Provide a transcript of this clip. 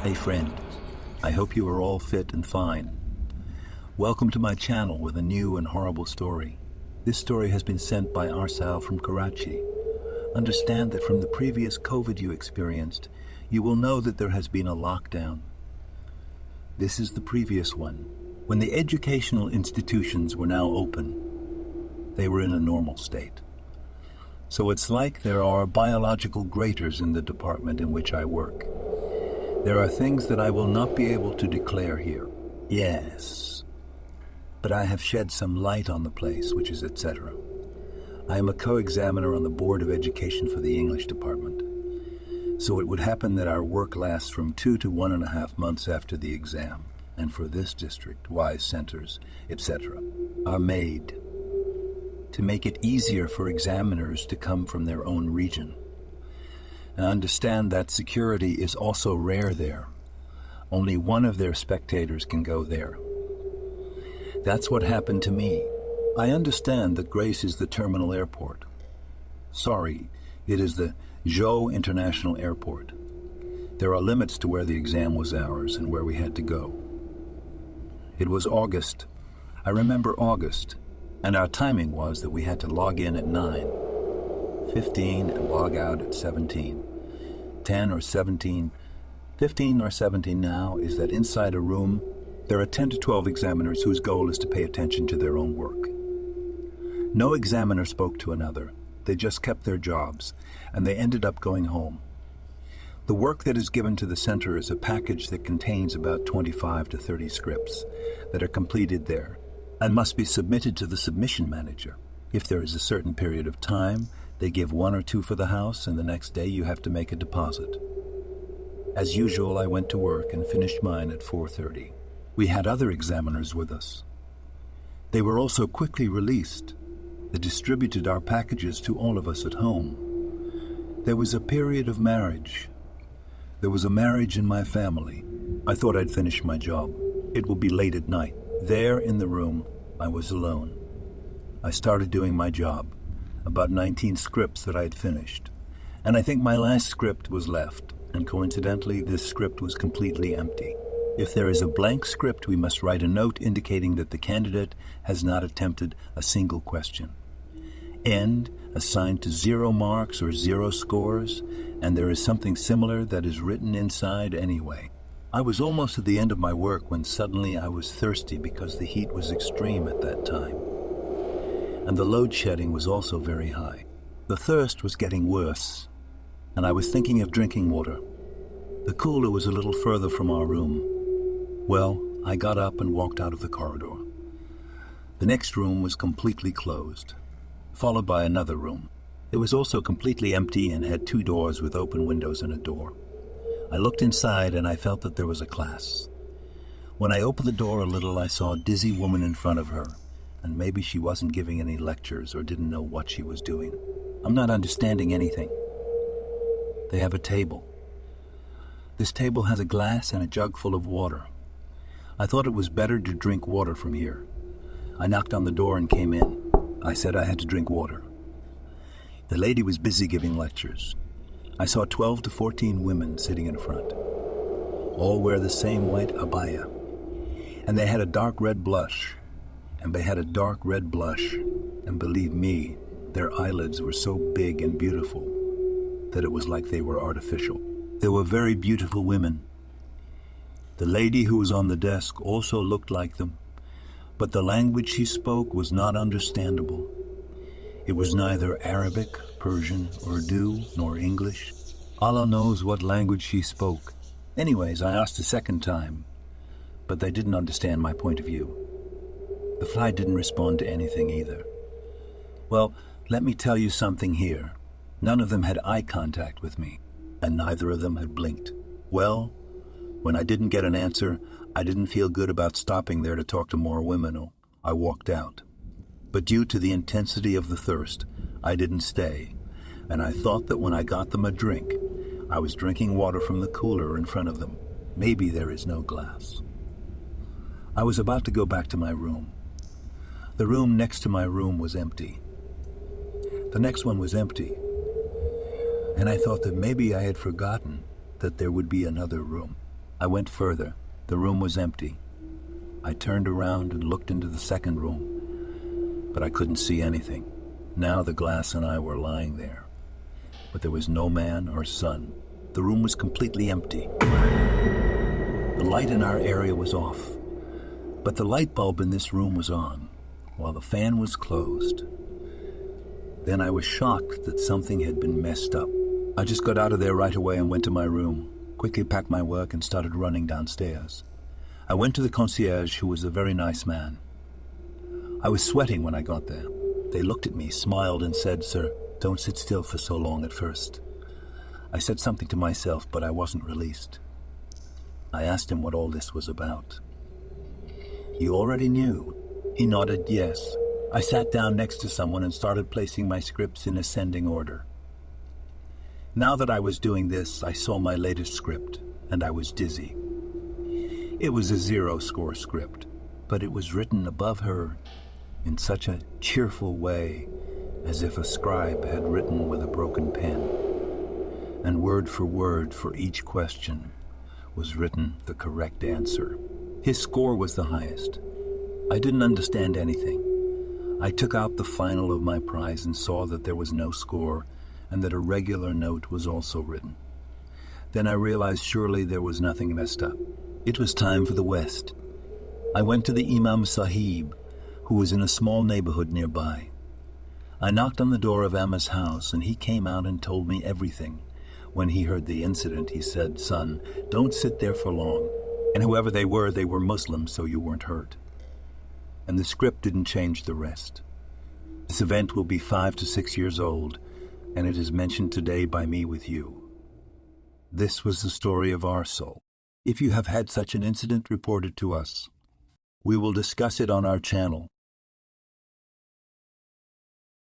Hey friend, I hope you are all fit and fine. Welcome to my channel with a new and horrible story. This story has been sent by Arsal from Karachi. Understand that from the previous COVID you experienced, you will know that there has been a lockdown. This is the previous one. When the educational institutions were now open, they were in a normal state. So it's like there are biological graters in the department in which I work. There are things that I will not be able to declare here. Yes, but I have shed some light on the place, which is etc. I am a co-examiner on the Board of Education for the English department. So it would happen that our work lasts from 2 to 1.5 months after the exam, and for this district, wise centers, etc., are made to make it easier for examiners to come from their own region. And understand that security is also rare there. Only one of their spectators can go there. That's what happened to me. I understand that Grace is the terminal airport. Sorry, it is the Zhou International Airport. There are limits to where the exam was ours and where we had to go. It was August. I remember August, and our timing was that we had to log in at 9:15 and log out at 17. 10 or 17, 15 or 17 now is that inside a room, there are 10 to 12 examiners whose goal is to pay attention to their own work. No examiner spoke to another. They just kept their jobs, and they ended up going home. The work that is given to the center is a package that contains about 25 to 30 scripts that are completed there and must be submitted to the submission manager. If there is a certain period of time, they give 1 or 2 for the house, and the next day you have to make a deposit. As usual, I went to work and finished mine at 4:30. We had other examiners with us. They were also quickly released. They distributed our packages to all of us at home. There was a period of marriage. There was a marriage in my family. I thought I'd finish my job. It will be late at night. There in the room, I was alone. I started doing my job. About 19 scripts that I had finished. And I think my last script was left, and coincidentally, this script was completely empty. If there is a blank script, we must write a note indicating that the candidate has not attempted a single question. End assigned to 0 marks or 0 scores, and there is something similar that is written inside anyway. I was almost at the end of my work when suddenly I was thirsty because the heat was extreme at that time. And the load shedding was also very high. The thirst was getting worse, and I was thinking of drinking water. The cooler was a little further from our room. Well, I got up and walked out of the corridor. The next room was completely closed, followed by another room. It was also completely empty and had 2 doors with open windows and a door. I looked inside and I felt that there was a class. When I opened the door a little, I saw a dizzy woman in front of her. And maybe she wasn't giving any lectures or didn't know what she was doing. I'm not understanding anything. They have a table. This table has a glass and a jug full of water. I thought it was better to drink water from here. I knocked on the door and came in. I said I had to drink water. The lady was busy giving lectures. I saw 12 to 14 women sitting in front. All wear the same white abaya. And they had a dark red blush. And believe me, their eyelids were so big and beautiful that it was like they were artificial. They were very beautiful women. The lady who was on the desk also looked like them, but the language she spoke was not understandable. It was neither Arabic, Persian, Urdu, nor English. Allah knows what language she spoke. Anyways, I asked a second time, but they didn't understand my point of view. The fly didn't respond to anything either. Well, let me tell you something here. None of them had eye contact with me, and neither of them had blinked. Well, when I didn't get an answer, I didn't feel good about stopping there to talk to more women. I walked out. But due to the intensity of the thirst, I didn't stay, and I thought that when I got them a drink, I was drinking water from the cooler in front of them. Maybe there is no glass. I was about to go back to my room. The room next to my room was empty. The next one was empty. And I thought that maybe I had forgotten that there would be another room. I went further. The room was empty. I turned around and looked into the second room, but I couldn't see anything. Now the glass and I were lying there, but there was no man or sun. The room was completely empty. The light in our area was off, but the light bulb in this room was on, while the fan was closed. Then I was shocked that something had been messed up. I just got out of there right away and went to my room, quickly packed my work and started running downstairs. I went to the concierge, who was a very nice man. I was sweating when I got there. They looked at me, smiled, and said, "Sir, don't sit still for so long at first." I said something to myself, but I wasn't released. I asked him what all this was about. "You already knew." He nodded yes. I sat down next to someone and started placing my scripts in ascending order. Now that I was doing this, I saw my latest script, and I was dizzy. It was a 0-score script, but it was written above her in such a cheerful way, as if a scribe had written with a broken pen. And word for each question was written the correct answer. His score was the highest. I didn't understand anything. I took out the final of my prize and saw that there was no score and that a regular note was also written. Then I realized surely there was nothing messed up. It was time for the West. I went to the Imam Sahib, who was in a small neighborhood nearby. I knocked on the door of Emma's house, and he came out and told me everything. When he heard the incident, he said, "Son, don't sit there for long. And whoever they were Muslims, so you weren't hurt." And the script didn't change the rest. This event will be 5 to 6 years old, and it is mentioned today by me with you. This was the story of our soul. If you have had such an incident, report it to us. We will discuss it on our channel.